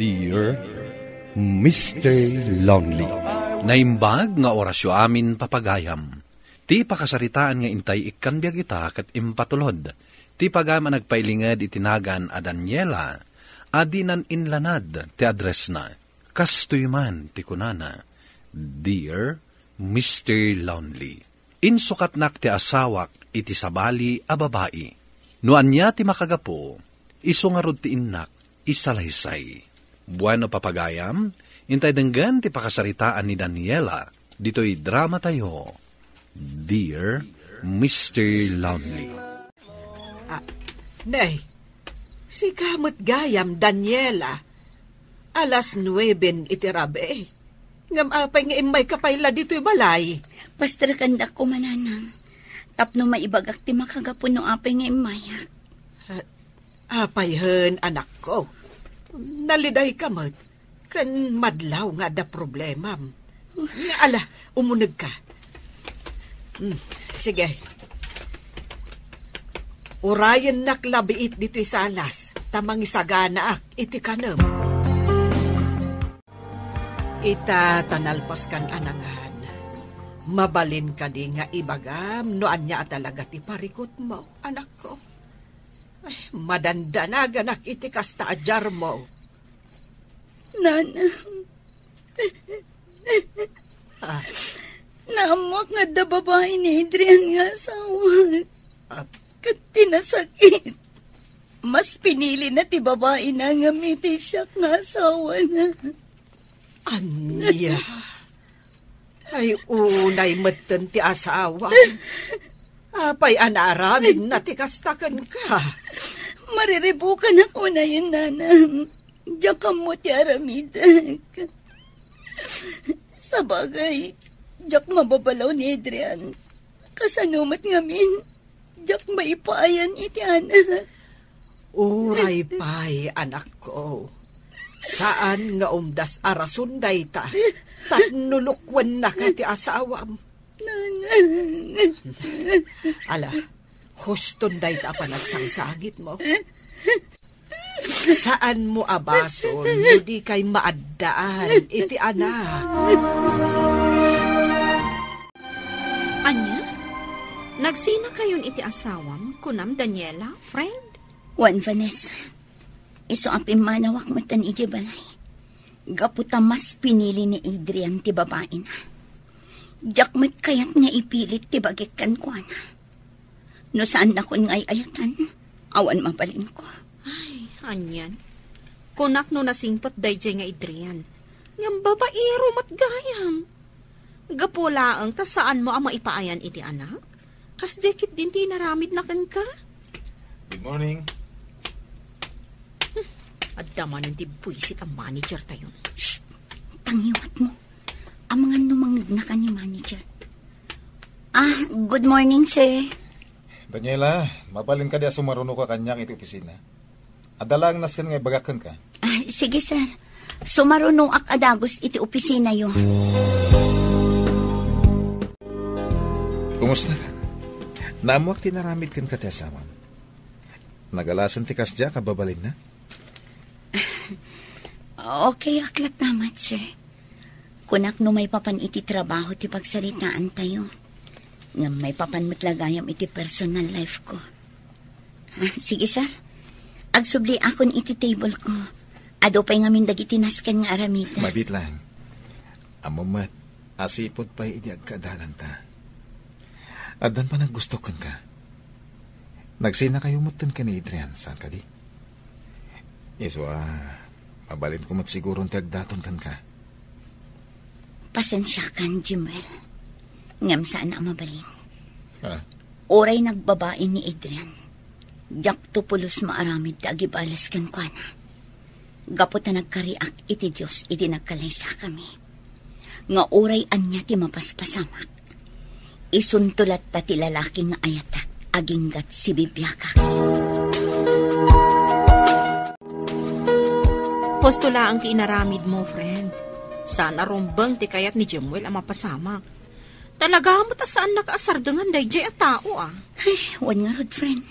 Dear Mr. Lonely. Naimbag nga orasyo amin papagayam. Ti pakasaritaan nga intay ikkan biag ita kat impatulod. Ti pagama nagpailingad itinagan a Daniela, adinan inlanad ti address na. Kastoy man ti kunana, Dear Mr. Lonely. Insukat nak ti asawak iti sabali a babae. Nuan niya ti makagapo, isungarod ti innak, isalaysay. Bueno papagayam, intay denggan ti pakasaritaan ni Daniela, dito'y drama tayo, Dear Mr. Lonely. Nay, si kamot gayam Daniela, alas 9 iti rabe. Ngam apay nga imay kapayla dito'y balay. Pastor kandak ko mananang. Tapno maibagak ti makagapon no apay nga imayak. Apay hen anak ko. Naliday kamot. Kan madlaw nga da problema. Nga ala, umunag ka. Sige. Urayan nak labiit dito'y salas. Tamang isagana ak iti kanam. Ita tanalpas kan anangan. Mabalin ka di nga ibagam, noan niya talaga ti parikot mo, anak ko. Ay, madandanagan ak iti kasta ajar mo. Nana. Naamok nga da babae ni Adrian nga asawa. Kat tinasakit. Mas pinili na ti babae na nga miti siya nga asawa na. Anya. Ay, unay matan ti asawa. Apay anaramin na ti kastakan ka. Mariribukan ako na yun, nanang. Diyak mo ti aramidak. Sa bagay, diyak mababalaw ni Adrian. Kasanumat ngamin, diyak maipaayan iti anak. Uray pa'y anak ko. Saan nga umdas arasun day ta? Tatnulukwan na ka ti asawam. Ala, huston day ta pa nagsangsagit mo. Saan mo abason, hindi kay maaddaan iti anak. Anya? Nagsina kayon iti asawam, kunam Daniela, friend? Juan Vanessa. Iso apim manawak matan iti balay. Gaputa mas pinili ni Adrian ti babae na. Diyak mat kayat nga ipilit ti bagikan ko na. No saan na kun ngay ayatan, awan mabalin ko. Ay, anyan. Kunak no nasingpat dayjay nga Adrian. Ngam babaero mat gayam. Gapulaang ta saan mo ang maipaayan iti anak? Kas dekit din ti naramid na kan ka? Good morning. At damanin ti buwisit ang manager tayo. Shh! Tangiwat mo. Ang mga numangid na ka ni manager. Good morning, sir. Daniela, mabalin ka di sumaruno ka kanyang iti opisina. Adalang naskan nga ibagakan ka. Sige, sir. Sumarunong ak adagos iti opisina yun. Kumusta ka? Namuak tinaramid kan ka ti asamam. Nagalasan ti kasya kababalin na? Okay, aklat naman, sir. Kunak no may papan iti trabaho ti pagsalitaan tayo. Nga may papan matlagayam iti personal life ko. Sige, sir. Agsubli akon iti table ko. Ado pa'y ngamin dagiti naskan nga aramida. Mabit lang. Amumat, asipod pa'y iti agkadalan ta. Adan pa naggustokan ka. Nagsina kayo mutan ka ni Adrian. Saan ka di? Mabalin ko siguro ti agdaton kan ka. Pasensya kan, Jimwell. Ngam saan na mabalin. Oray nagbabae ni Adrian. Diyak tupulos maaramid ta agibalas kan kwa na. Gapot na nagkariak iti Diyos iti nagkalaysa kami. Nga oray anya ti mapaspasamak. Isuntulat ta ti lalaki nga ayatak aginggat si bibiyakak. Postula ang tiinaramid mo, friend. Sana rombang ti kayat ni Jemuel ang mapasamak. Talaga mo ta saan nakaasardangan dayjay at tao Ay, wan nga rod, friend.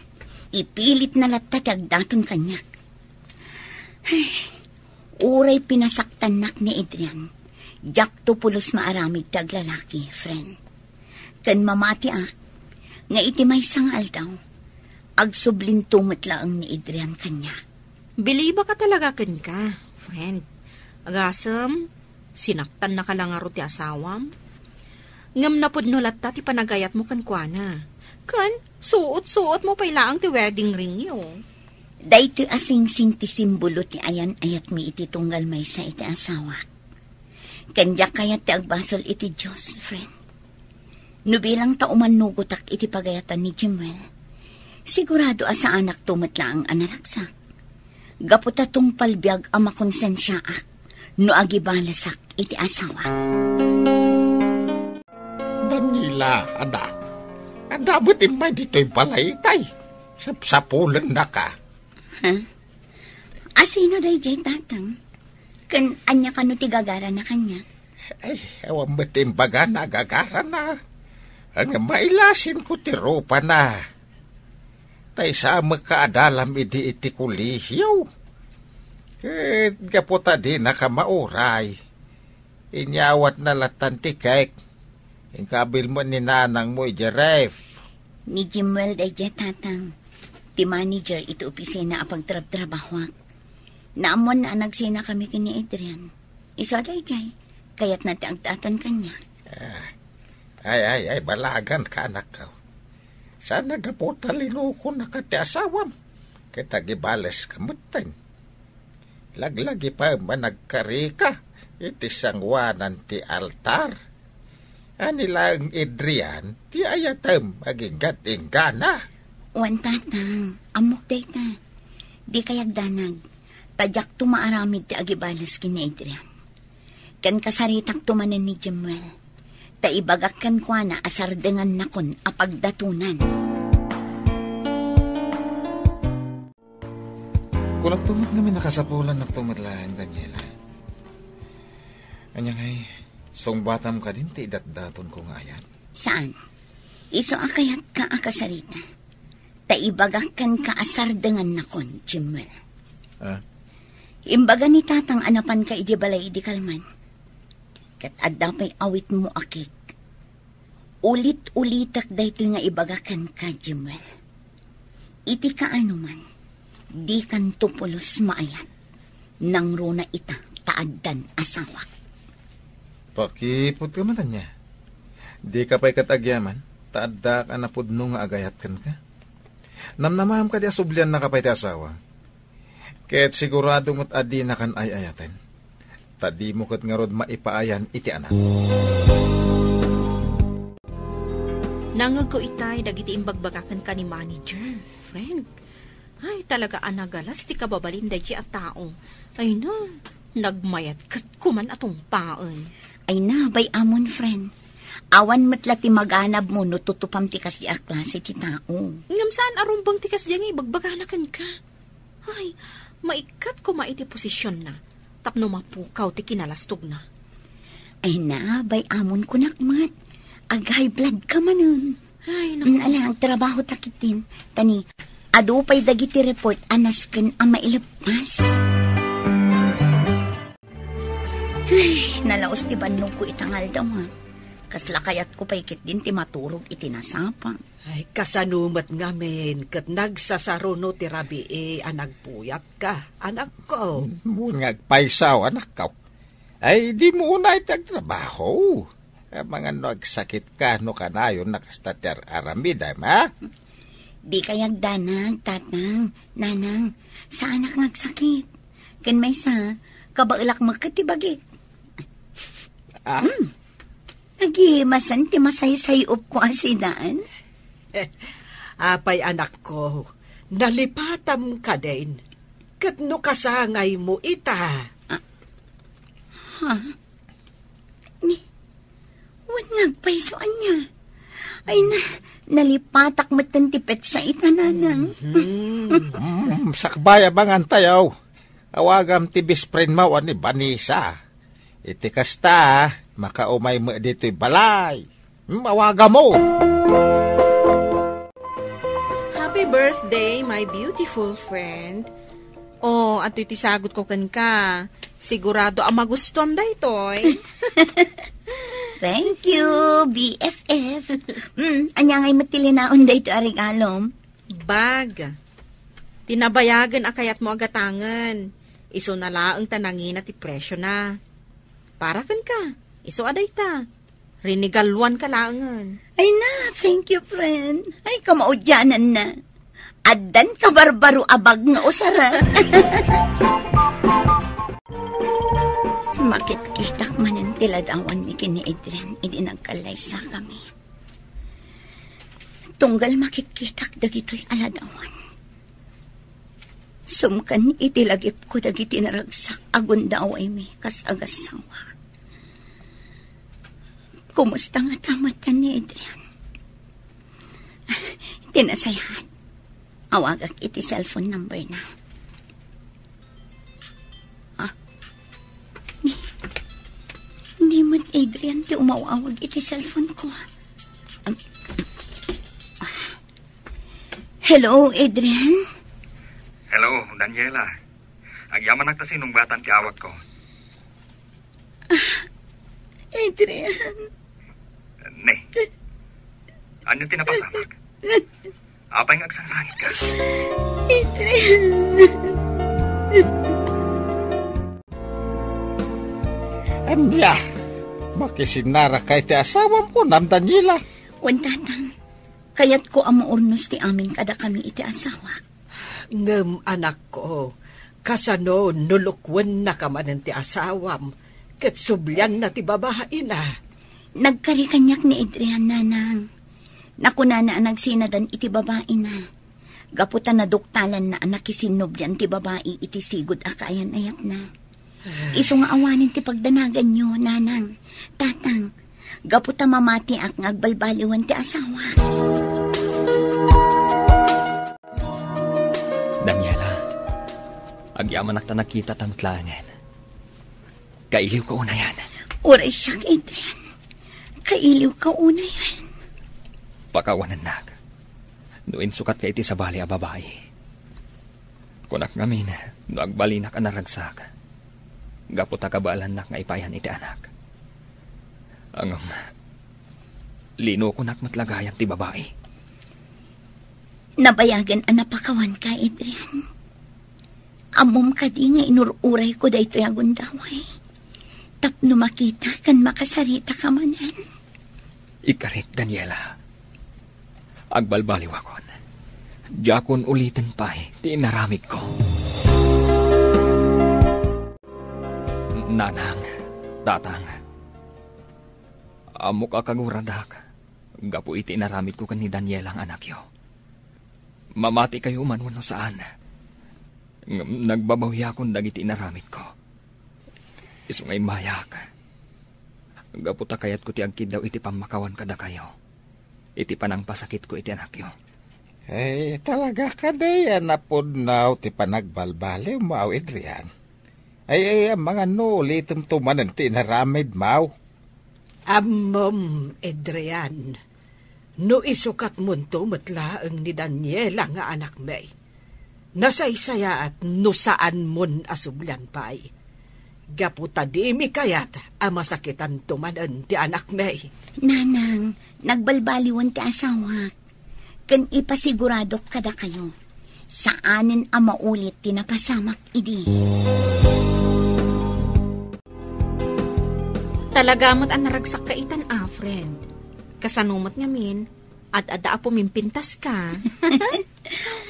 Ipilit na latta tagdaton kanyak. Ay, uray pinasaktanak ni Adrian, jak to pulos maaramid tag lalaki, friend. Kan mamati nga iti may sangal daw, agsublin tumatlaang ni Adrian kanya. Biliba ka talaga kan ka, friend. Agasam, sinaktan na ka lang aro ti asawam. Ngam na pod nulat ta ti panagayat mo kan kuana. Kan, suot-suot mo pailaang ti wedding ring yo. Dahito asing-sing ti simbolo ti ayan ayat mi iti tunggal may sa iti asawak. Kanya kayat ti agbasol iti Diyos, friend. Nubilang tauman nugutak iti pagayatan ni Jimuel. Sigurado asa anak tumatla ang anaragsak. Gaputa tong palbiag ama konsensya no agibalasak iti asawa. Danila, anak. Adabot imay dito'y balaytay. Sapsapulan na ka. Ha? Asino day jay tatang? Kan anya kano ti gagara na kanya? Ay, ewan ba't imbaga na gagara na. Ang mailasin ko ti ropa na. Tay sa makaadalam iti kulihyaw. Gaputa din nakamauray. Inyawat na latan ti kek. Ingkabil mo ni nanang mo Jeref. Ni Jimuel day jay tatang. Ti manager iti opisina apag trab-trabahwak. Naamon na nagsina kami kini Adrian. Isa day jay. Kaya't nati agtatan kanya. Ay, balagan ka anak ka. Sana gaputa linuko na ka ti asawam. Kita gibales kamutan. Laglagi pa managkari ka. Iti sangwanan ti altar. Anilang Adrian, ti ayatam agigat ingana. Wan tatang, amok day ta. Di kayagdanag. Tadyak tumaaramid ti agibalas kini Adrian. Kan kasaritak tumanan ni Jimuel. Taibagak kan kwa na asardengan nakon apagdatunan. Kung nagtumag namin nakasapulan nagtumadlaan, Daniela. Anya ngay, sungbatam ka din ti idatdaton ko nga ayan. Saan? Iso akayat ka akasarita. Taibagak kan kaasardengan nakon, Jimuel. Imbaga ni tatang anapan ka iti balay di kalman. Kat adapay awit mo akik. Ulit-ulitak dahito nga ibagakan ka, Jimuel. Iti ka anuman, di kan tupulos maayat. Nang runa ita taaddan asawak. Pakipot ka man niya. Di ka pa'y katagyaman, taadda ka na pudno nga agayat kan ka. Namnamaham ka di asublian na kapay ti asawa. Kaya't sigurado mo't adi na kan ay ayaten. Tadi mo kat nga rod maipaayan iti anak. Nangag ko itay, dagiti imbagbagakan ka ni manager, friend. Ay, talaga anagalas, ti kababalin dahi at tao. Ay na, nagmayat kat kuman atong paon. Ay na, bay amon, friend. Awan matla ti maganab mo no tutupam ti kas di klase ti tao. Ngam saan arumbang ti kas di nga ibagbaganakan ka? Ay, maikat ko maiti posisyon na. Tapno mapukaw ti kinalastog na. Ay na, bay amon kunakmat. Agay blood ka manon. Ay, naku. Alang, trabaho takitin. Tani, ado pa'y dagiti report anas kan ang mailabas. Ay, nalaos ti bannog ko itangal daw ha. Kaslakayat ko pa'y kit din ti maturog itinasapa. Ay, kasanumat nga men, kat nagsasaro no ti rabi anagpuyat ka, anak ko. Mungag paisaw, anak ka. Ay, di mo na itagtrabaho. Mga nagsakit ka, no kanayon nakastater aramida, ma? Di kayag danag, tatang, nanang, sa anak nagsakit. Kan may sa, kabailak magkatibagik. Nagimasan ti masaysayop ko asidaan. Apay anak ko, nalipatam ka din. Kat no kasangay mo ita. Wan nagpaisoan niya. Ay na, nalipatak matantipet sa itananang. Sakbaya bang antayaw? Awagam ti bisprin mo ni Vanessa. Iti kasta, makaumay mo dito'y balay. Awaga mo! Happy birthday, my beautiful friend. Oh, at iti sagot ko kan ka. Sigurado ang magustuhan da itoy. Thank you, BFF. Anya ngay matilinaon da ito arigalom. Bag. Tinabayagan akayat mo agatangan. Iso na laang tanangin at ipresyo na. Para kan ka. Iso aday ta. Rinigaluan ka laangan. Ay na, thank you, friend. Ay, kamaudyanan na. Adan ka barbaro abag nga usara. Makit-kitak man ang tiladawan ni kini Adrian, idi nagkalaysa kami. Tunggal makit-kitak dagito'y aladawan. Sumkan itilagip ko dagiti naragsak agon daway mi kas agasawa. Kumusta nga tamatan ni Adrian? Tinasayahan. Awagak iti cellphone number na. Hindi mo, Adrian, ti umawawag iti cellphone ko. Hello, Adrian? Hello, Daniela. Agyaman nagtasinungbatan ti awag ko. Adrian. Ne. Ano tinapasamak? Apay nga agsangsangit ka. Adrian. Anya, makisinara kay ti asawam ko, Nam Daniela. Wantatang, kayat ko ang maurnos ti amin kada kami iti asawa. Ngem anak ko, kasano nulukwan na ka man ti asawam, ket sublyan na ti babae na. Nagkarikanyak ni Adrian, nanang. Nakunana ang nagsinadan iti babae na. Gaputan na duktalan na anak isinubyan ti babae iti sigod akayan ayat na. Iso nga awanin ti pagdanagan nyo, nanang. Tatang, gaputa mamati ak ngagbalbaliwan ti asawa. Daniela, agyaman ak ta nakita tamtlangan. Kailiw ka una yan. Uray siya, Adrian. Kailiw ka una yan. Pakawanan nak. Noin sukat ka iti sa bali a babae. Kunak ngamin, no agbalinak ang naragsak. Gaputa kabalan nak nga ipayan iti anak. Ang lino ko nak matlagayang ti babae. Nabayagan ang napakawan ka, Adrian. Amom ka di nga inururay ko da ito yagun daway. Tapno makita kan makasarita ka manan. Ikarit, Daniela. Agbalbaliw akon. Diyakon ulitin pa ti inaramid ko. Nanang, tatang, amok akaguradak. Gapu iti inaramid ko kan ni Daniela ang anak yo. Mamati kayo man wano saan. Nagbabawya akong dagiti inaramid ko. Isungay mayak. Gaputa kayat ko ti agkid daw iti pamakawan kada kayo. Iti panang pasakit ko iti anak yo. Talaga ka day, napudnaw ti panagbalbali mo, Adrian. Mga ulitin tumanan ti inaramid mo. Amom, Adrian. No isukat mo to matlaang ni Daniela nga anak may. Nasaysaya at no saan mon asublan pa'y. Gaputa di mi kayat amasakitan tumanan ti anak may. Nanang, nagbalbaliwan ti asawa. Kan ipasigurado kada kayo. Saanin ang maulit ti napasamak idi. Talagamot ang naragsak ka itan, friend. Kasanumot ngamin, at ada po mimpintas ka.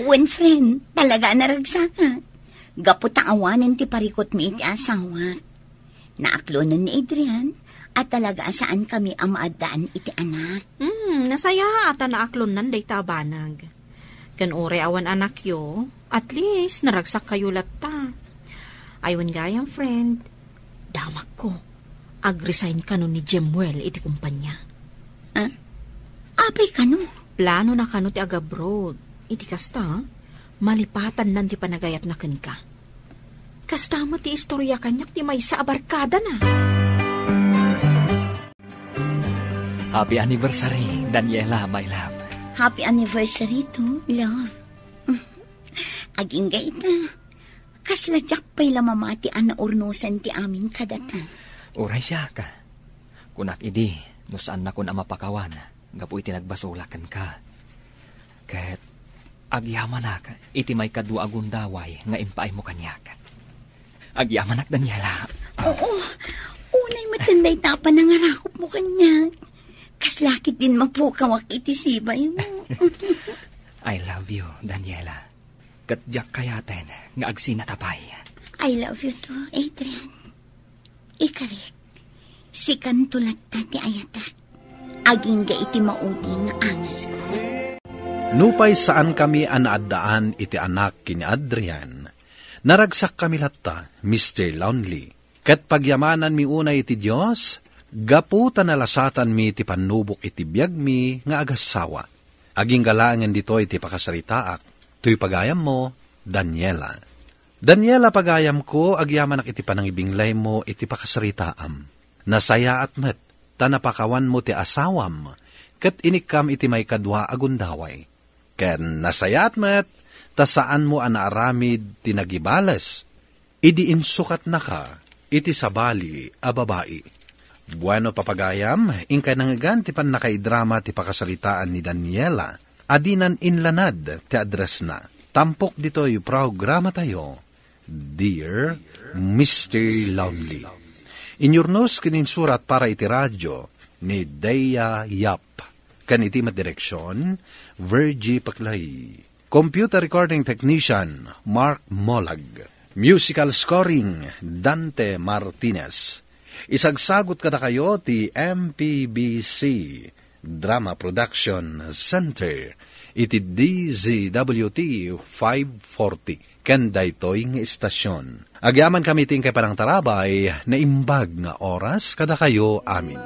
When friend, talaga naragsak ka. Gaputa awanin ti parikot mi iti asawa. Naaklonan ni Adrian, at talaga saan kami ang maadaan iti anak. Nasaya ata naaklonan day tabanag. Kan ore awan anak yo, at least naragsak kayo latta. Aywan gayang friend, damak ko. Ag-resign ka nun ni Jemuel iti kumpanya. Apay ka no? Plano na ka no ti agabroad. Iti kasta, malipatan nan ti panagayat na ken ka. Kasta mo ti istorya kanyak ti may sa abarkada na. Happy anniversary, Daniela, my love. Happy anniversary to, love. Aging gaita. Kasladyak pa'y lamamati ang naurnusan ti amin kadata. Uray siya ka. Kunak idi, no saan na ko na mapakawan, gapu iti nagbasulakan ka. Ket, agyaman ka, iti may kadwa agundaway, nga impaay mo kanyak. Agyaman Daniela. Oo, unay matanday tapan ng arakop mo kanya. Kaslakit din mapukawak iti sibay mo. I love you, Daniela. Katjak kayaten, nga agsinatapay. I love you too, Adrian. Ikarik, si kantulat ti ayatak. Aging ga iti maudi nga angas ko. Nupay saan kami anaadaan iti anak kini Adrian. Naragsak kami latta, Mr. Lonely. Kat pagyamanan mi una iti Diyos, gaputa nalasatan mi iti panubok iti biyag mi nga agasawa. Aging galangan dito iti pakasaritaak. Tuy pagayam mo, Daniela. Daniela, pagayam ko, agyaman iti panangibinglay mo iti pakasaritaam. Nasaya at met, tanapakawan mo ti asawam, kat inikam iti may kadwa agundaway. Ken nasaya at met, tasaan mo anaaramid tinagibales, idi insukat na ka, iti sabali a babae. Bueno papagayam, ingkay nangagan ti pan nakaidrama ti pakasalitaan ni Daniela, adinan inlanad ti address na. Tampok dito yung programa tayo, Dear Mr. Lonely. Inyurnos kininsurat para iti radyo ni Dea Yap. Kan iti madireksyon, Virgie Paklay. Computer recording technician, Mark Molag. Musical scoring, Dante Martinez. Isagsagot kada kayo ti MPBC Drama Production Center iti DZWT 540 kenda ito'y nga istasyon. Agyaman kami ting kay parang tarabay na imbag nga oras kada kayo amin.